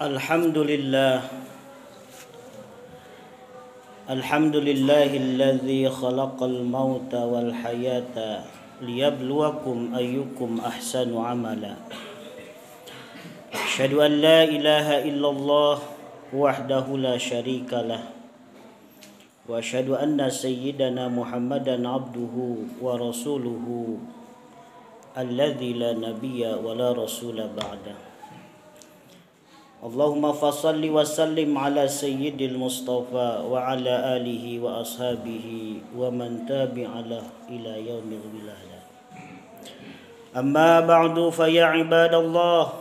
Alhamdulillah Alhamdulillahilladzi khalaqal mauta wal hayata liyabluwakum ayyukum ahsanu amala. Asyhadu an la ilaha illallah wahdahu la syarikalah wa asyhadu anna sayyidana Muhammadan abduhu wa rasuluhu alladzi la nabiyya wa la rasula ba'da. Allahumma fasalli wa sallim ala sayyidil mustafa wa ala alihi wa ashabihi wa man tabi'alah ila yaumil wiladah. Amma ba'du fa ya ibadallah,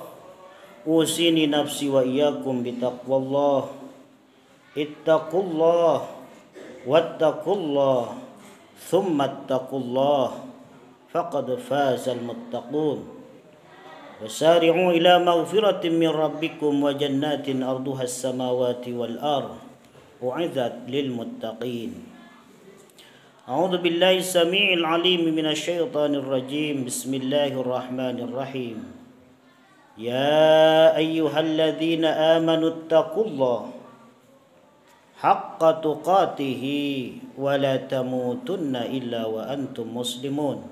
usini nafsi wa iyyakum bitaqwallah. Ittaqullah wattaqullah thumma ittaqullah faqad fazal muttaqun. Wasari'u ila maghfiratin min rabbikum wa jannatin arduha as-samawati wal ardh u'iddat lil muttaqin. A'udzu billahi samii'il 'aliim minasy syaithaanir rajiim. Bismillahirrahmanirrahim. Ya ayyuhalladzina amanu taqullaha haqqa tuqatih wa la tamutunna illa wa antum muslimun.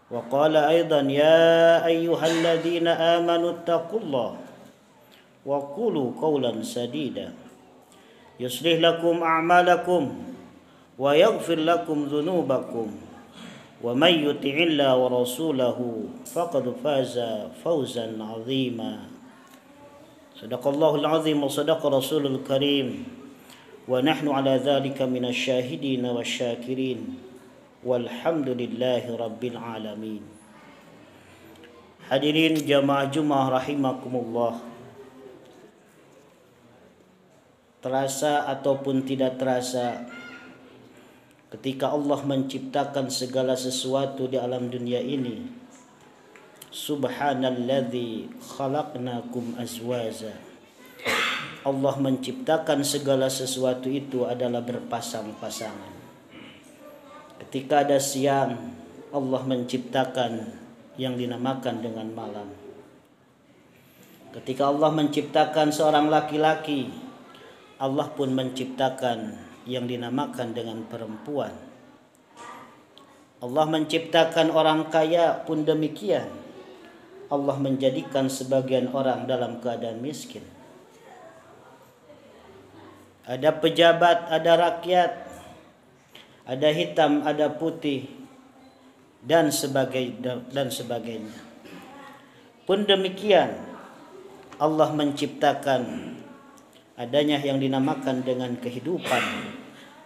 Wa qala aidan ya ayyuhalladzina amanu taqullaha wa qulu qawlan sadida yuslih lakum a'malakum wa yaghfir lakum dhunubakum wa may yuti'illaha wa rasulahu faqad faza fawzan 'azima. Sadaqallahul 'azim wa sadaqa rasulul karim wa nahnu 'ala dzalika minasy syahidin wasyakirin. Walhamdulillahi rabbil alamin. Hadirin jamaah Jumat rahimakumullah. Terasa ataupun tidak terasa, ketika Allah menciptakan segala sesuatu di alam dunia ini, subhanalladzi khalaqnakum azwaja. Allah menciptakan segala sesuatu itu adalah berpasang-pasangan. Ketika ada siang, Allah menciptakan yang dinamakan dengan malam. Ketika Allah menciptakan seorang laki-laki, Allah pun menciptakan yang dinamakan dengan perempuan. Allah menciptakan orang kaya pun demikian. Allah menjadikan sebagian orang dalam keadaan miskin. Ada pejabat, ada rakyat, ada hitam, ada putih, dan sebagainya. Pun demikian, Allah menciptakan adanya yang dinamakan dengan kehidupan.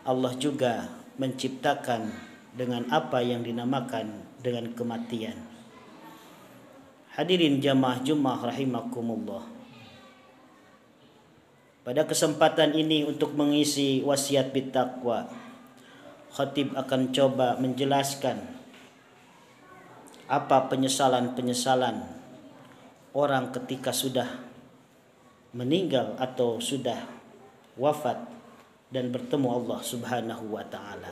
Allah juga menciptakan dengan apa yang dinamakan dengan kematian. Hadirin jamaah Jumat rahimakumullah. Pada kesempatan ini untuk mengisi wasiat bittaqwa, khatib akan coba menjelaskan apa penyesalan-penyesalan orang ketika sudah meninggal atau sudah wafat dan bertemu Allah Subhanahu wa taala.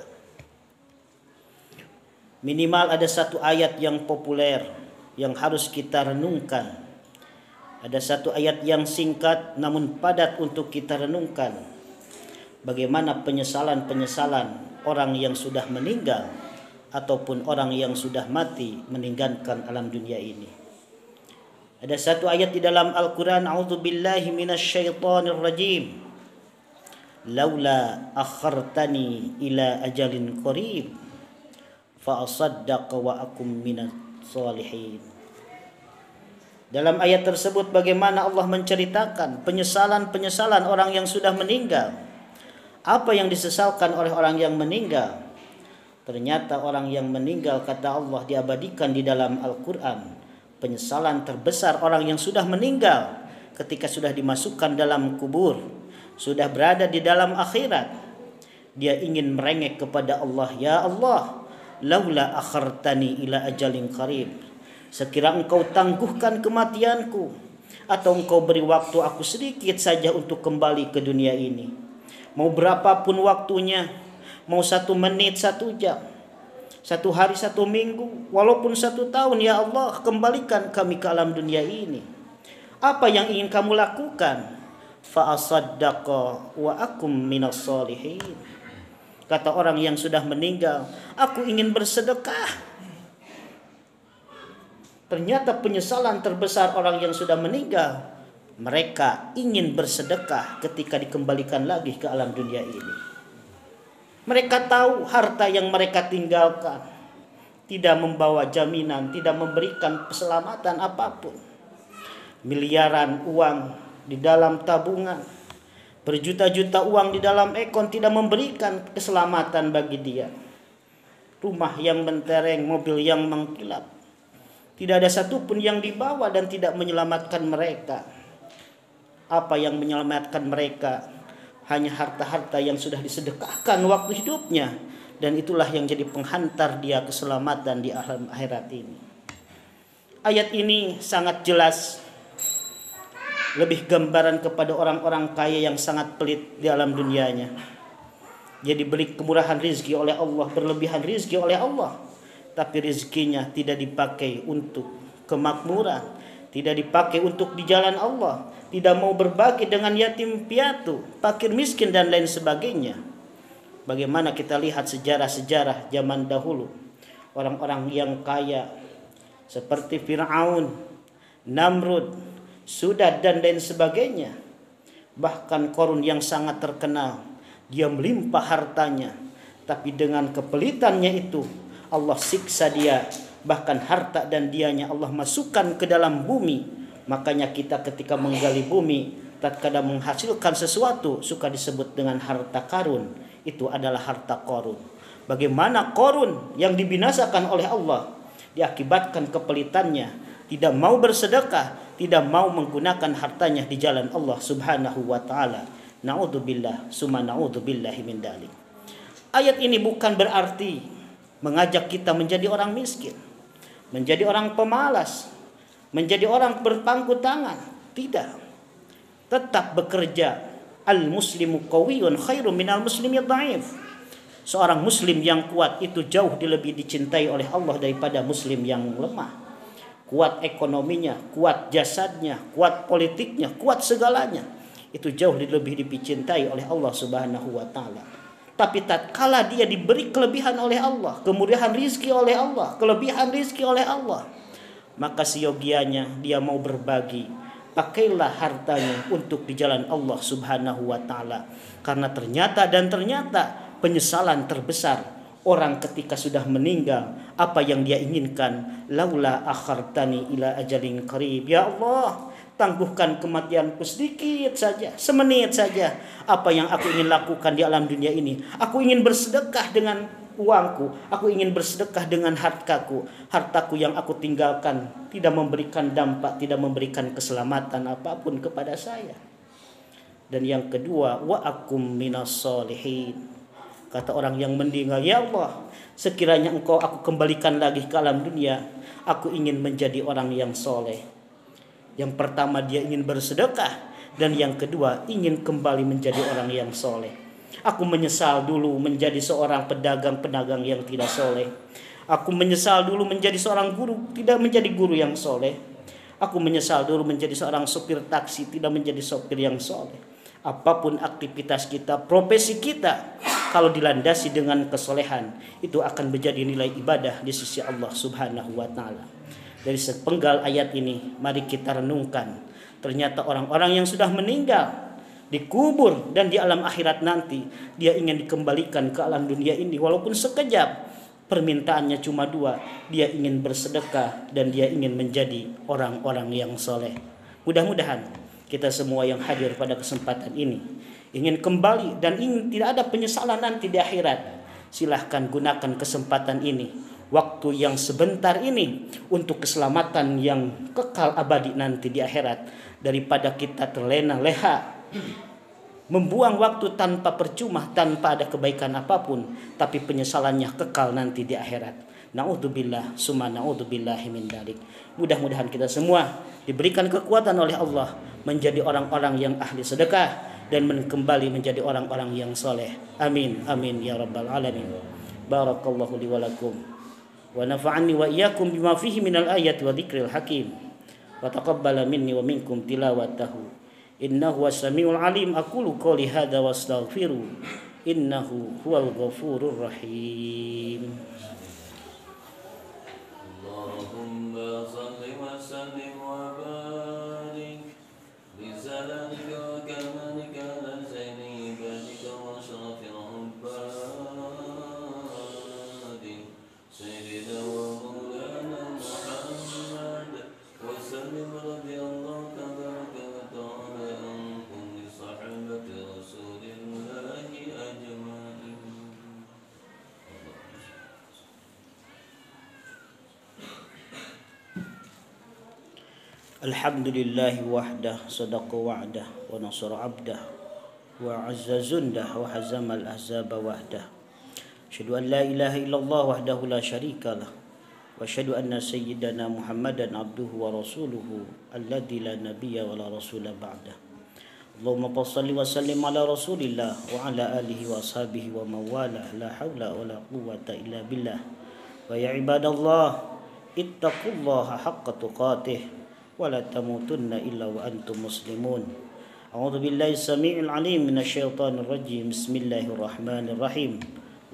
Minimal ada satu ayat yang populer yang harus kita renungkan. Ada satu ayat yang singkat namun padat untuk kita renungkan. Bagaimana penyesalan-penyesalan orang yang sudah meninggal ataupun orang yang sudah mati meninggalkan alam dunia ini. Ada satu ayat di dalam Al-Quran, a'udzubillahi minasyaitonir rajim. Laula akhartani ila ajalin qarib fa asaddaqa wa akum minas solihin. Dalam ayat tersebut bagaimana Allah menceritakan penyesalan-penyesalan orang yang sudah meninggal. Apa yang disesalkan oleh orang yang meninggal? Ternyata orang yang meninggal, kata Allah, diabadikan di dalam Al-Quran. Penyesalan terbesar orang yang sudah meninggal ketika sudah dimasukkan dalam kubur, sudah berada di dalam akhirat. Dia ingin merengek kepada Allah, ya Allah, laula akhartani ila ajalin qarib. Sekira engkau tangguhkan kematianku, atau engkau beri waktu aku sedikit saja untuk kembali ke dunia ini. Mau berapapun waktunya, mau 1 menit, 1 jam, 1 hari, 1 minggu, walaupun 1 tahun, ya Allah, kembalikan kami ke alam dunia ini. Apa yang ingin kamu lakukan? Fa asaddaqa wa akum minas solihin. Kata orang yang sudah meninggal, aku ingin bersedekah. Ternyata penyesalan terbesar orang yang sudah meninggal, mereka ingin bersedekah ketika dikembalikan lagi ke alam dunia ini. Mereka tahu harta yang mereka tinggalkan tidak membawa jaminan, tidak memberikan keselamatan apapun. Miliaran uang di dalam tabungan, berjuta-juta uang di dalam ekon tidak memberikan keselamatan bagi dia. Rumah yang mentereng, mobil yang mengkilap, tidak ada satupun yang dibawa dan tidak menyelamatkan mereka. Apa yang menyelamatkan mereka? Hanya harta-harta yang sudah disedekahkan waktu hidupnya. Dan itulah yang jadi penghantar dia keselamatan di alam akhirat ini. Ayat ini sangat jelas, lebih gambaran kepada orang-orang kaya yang sangat pelit di alam dunianya. Dia diberi kemurahan rizki oleh Allah, berlebihan rizki oleh Allah, tapi rizkinya tidak dipakai untuk kemakmuran, tidak dipakai untuk di jalan Allah, tidak mau berbagi dengan yatim piatu, fakir miskin dan lain sebagainya. Bagaimana kita lihat sejarah-sejarah zaman dahulu, orang-orang yang kaya seperti Fir'aun, Namrud, Sudad dan lain sebagainya. Bahkan Qarun yang sangat terkenal, dia melimpah hartanya, tapi dengan kepelitannya itu Allah siksa dia. Bahkan harta dan dianya Allah masukkan ke dalam bumi. Makanya kita ketika menggali bumi, tatkala menghasilkan sesuatu suka disebut dengan harta karun. Itu adalah harta Qarun. Bagaimana Qarun yang dibinasakan oleh Allah diakibatkan kepelitannya, tidak mau bersedekah, tidak mau menggunakan hartanya di jalan Allah Subhanahu wa taala. Naudzubillah, summa naudzubillahi min dzalik. Ayat ini bukan berarti mengajak kita menjadi orang miskin, menjadi orang pemalas, menjadi orang berpangku tangan. Tidak. Tetap bekerja. Al-muslimu qawiyun khairum minal muslimi dhaif. Seorang muslim yang kuat itu jauh lebih dicintai oleh Allah daripada muslim yang lemah. Kuat ekonominya, kuat jasadnya, kuat politiknya, kuat segalanya. Itu jauh lebih dicintai oleh Allah Subhanahu wa taala. Tapi tatkala dia diberi kelebihan oleh Allah, kemudahan rizki oleh Allah, kelebihan rizki oleh Allah, maka siogianya dia mau berbagi. Pakailah hartanya untuk di jalan Allah Subhanahu wa taala. Karena ternyata penyesalan terbesar orang ketika sudah meninggal, apa yang dia inginkan, laula akhartani ila ajalin qarib. Ya Allah, tangguhkan kematianku sedikit saja, semenit saja. Apa yang aku ingin lakukan di alam dunia ini? Aku ingin bersedekah dengan uangku, aku ingin bersedekah dengan hartaku yang aku tinggalkan tidak memberikan dampak, tidak memberikan keselamatan apapun kepada saya. Dan yang kedua, wa akum minas solihin. Kata orang yang meninggal, ya Allah, sekiranya engkau aku kembalikan lagi ke alam dunia, aku ingin menjadi orang yang soleh. Yang pertama dia ingin bersedekah, dan yang kedua ingin kembali menjadi orang yang soleh. Aku menyesal dulu menjadi seorang pedagang yang tidak soleh. Aku menyesal dulu menjadi seorang guru, tidak menjadi guru yang soleh. Aku menyesal dulu menjadi seorang sopir taksi, tidak menjadi sopir yang soleh. Apapun aktivitas kita, profesi kita, kalau dilandasi dengan kesolehan, itu akan menjadi nilai ibadah di sisi Allah Subhanahu wa taala. Dari sepenggal ayat ini, mari kita renungkan. Ternyata orang-orang yang sudah meninggal, dikubur dan di alam akhirat nanti, dia ingin dikembalikan ke alam dunia ini walaupun sekejap. Permintaannya cuma dua, dia ingin bersedekah dan dia ingin menjadi orang-orang yang soleh. Mudah-mudahan kita semua yang hadir pada kesempatan ini ingin kembali dan ingin tidak ada penyesalan nanti di akhirat. Silahkan gunakan kesempatan ini, waktu yang sebentar ini, untuk keselamatan yang kekal abadi nanti di akhirat, daripada kita terlena-leha membuang waktu tanpa percuma, tanpa ada kebaikan apapun, tapi penyesalannya kekal nanti di akhirat. Naudzubillah, summa naudzubillahi min dzalik. Mudah-mudahan kita semua diberikan kekuatan oleh Allah menjadi orang-orang yang ahli sedekah dan kembali menjadi orang-orang yang soleh. Amin, amin ya rabbal alamin. Barakallahu li wa lakum wa nafa'ani wa iyyakum bima fihi minal ayati wa dzikril hakim. wa taqabbal minni wa minkum tilawatahu innahu was-sami'ul 'alim. Aqulu qouli hadza wastaghfiru innahu huwal ghafurur rahim. Allahumma salli wa sallim wa barik bi salamika wa kamanika ala zaini ibadika wa ashrafil ibadi sayyidina wa maulana Muhammad wa sallim radiyallahu tabaraka wa ta'ala an kulli sahabati rasulillahi ajma'in. Alhamdulillahi wahdah sadaqa wa'dah wa nasara abdah wa azza zundah wa hazamal ahzaba wahdah. Asyhadu an la ilaha illallah wahdahu la syarikalah wa asyhadu anna sayyidana Muhammadan abduhu wa rasuluhu alladzi la nabiyya wa la rasula ba'dah. Allahumma shalli wa sallim ala rasulillah wa ala alihi wa ashabihi wa mawala la haula wa la quwwata illa billah. Wa ya ibadallah ittaqullaha haqqa tuqatih ولا تموتن إلا وأنتم مسلمون. أعوذ بالله السميع العليم من الشيطان الرجيم. بسم الله الرحمن الرحيم.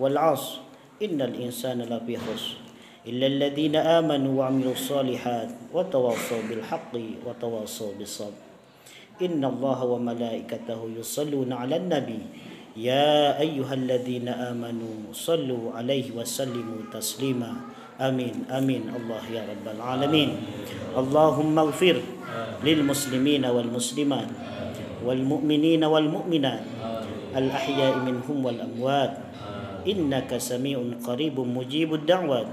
والعصر إن الإنسان لفي خسر إلا الذين آمنوا وعملوا الصالحات وتواصوا بالحق وتواصوا بالصبر. إن الله وملائكته يصلون على النبي يا أيها الذين آمنوا صلوا عليه وسلموا تسليما. آمين آمين الله يا رب العالمين. اللهم اغفر للمسلمين والمسلمات والمؤمنين والمؤمنات الأحياء منهم والأموات إنك سميع قريب مجيب الدعوات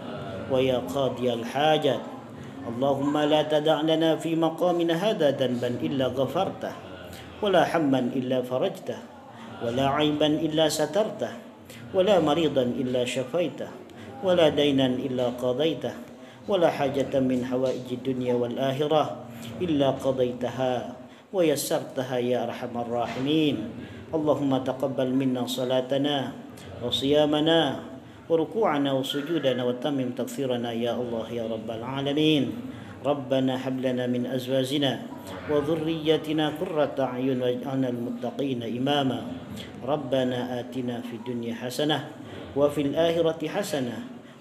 ويا قاضي الحاجات. اللهم لا تدع لنا في مقامنا هذا ذنبا إلا غفرته ولا حما إلا فرجته ولا عيبا إلا سترته ولا مريضا إلا شفيته ولا دينا إلا قضيته ولا حاجة من حوائج الدنيا والآخرة إلا قضيتها ويسرتها يا أرحم الراحمين. اللهم تقبل منا صلاتنا وصيامنا وركوعنا وسجودنا وتمم تغفيرنا يا الله يا رب العالمين. ربنا هب لنا من أزواجنا وذريتنا قرة أعين واجعلنا المتقين إماما. ربنا آتنا في الدنيا حسنة وفي الآخرة حسنة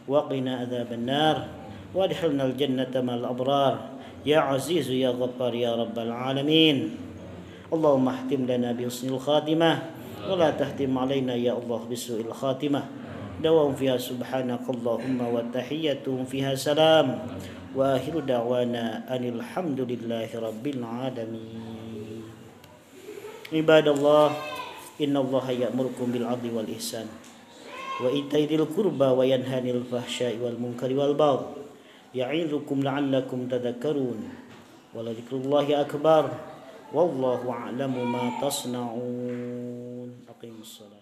وقنا عذاب النار وادخلنا الجنة مع الأبرار يا عزيز يا غفار يا رب العالمين. اللهم اختم لنا بحسن الخاتمة ولا تختم علينا يا الله بسوء الخاتمة. دوام فيها سبحانك اللهم وتحيتهم فيها سلام وآخر دعوانا أن الحمد لله رب العالمين. عباد الله إن الله يأمركم بالعدل والإحسان وإيتاء ذي القربى وينهى عن الفحشاء والمنكر والبغي يعظكم لعلكم تذكرون ولذكر الله أكبر والله أعلم ما تصنعون. أقيموا الصلاة.